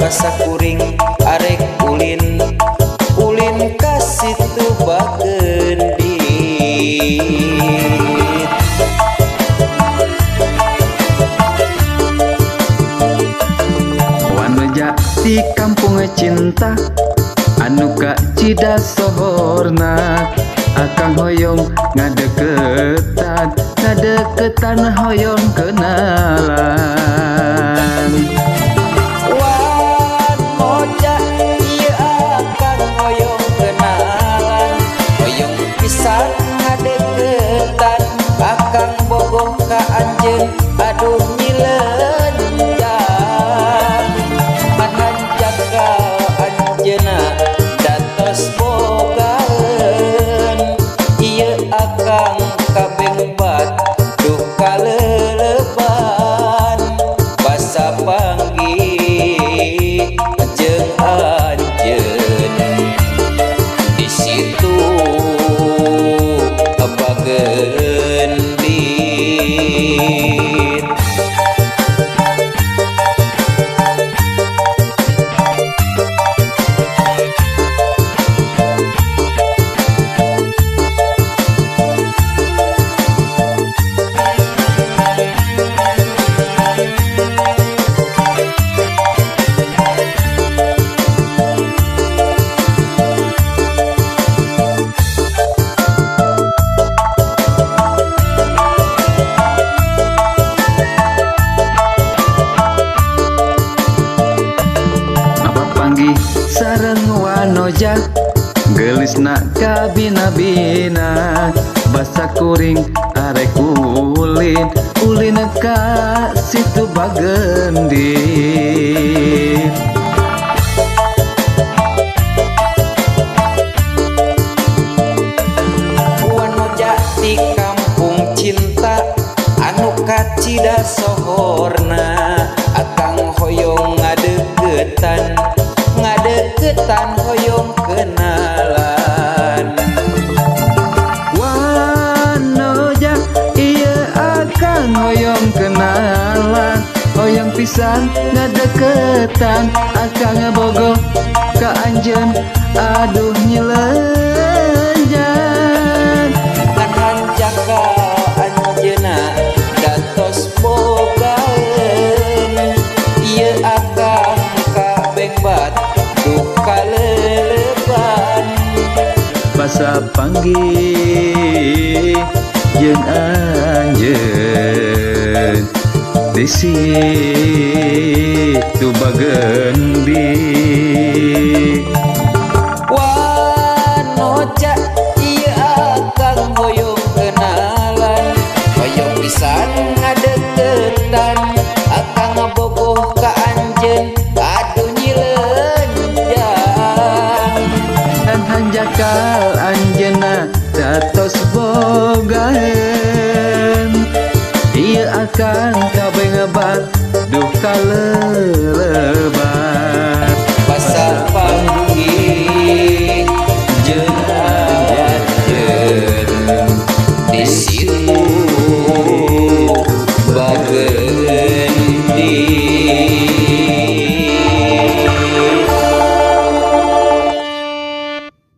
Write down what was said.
basa kuring arek ulin ulin ka situ Bagendit. Wanoja di kampung cinta anu ka Cidasohorna akang hoyong ngadeketan hoyong kenalan. Wan moja ieu akang hoyong kenalan hoyong pisan ngadeketan akang bogoh ka anjeun aduh nyileunjang manhan jaga anjeunna datos bogaeun ieu akang kabengbat duh kaleleban basa panggih jeung anjeun di situ Bagendit. Sareng wanoja gelisna kabina-bina basa kuring arek ulin ka situ Bagendit. Wanoja di kampung cinta anu ka Cidasohorna akang hoyong ngadeketan hoyong kenalan. Wanoja ieu akang hoyong kenalan hoyong pisan ngadeketan akang bogoh ka anjeun aduh nyileunjang Manhan jaga anjeunna datos bogaeun ieu akang kabengbat duh kaleleban basa panggih jeung anjeun di situ Bagendit. Wanoja ieu akang hoyong kenalan hoyong pisan ngadeketan akang bogoh ka anjeun aduh nyileunjang Manhan jakal anjeunna datos bogaeun ieu akang kabengbat duh kaleleban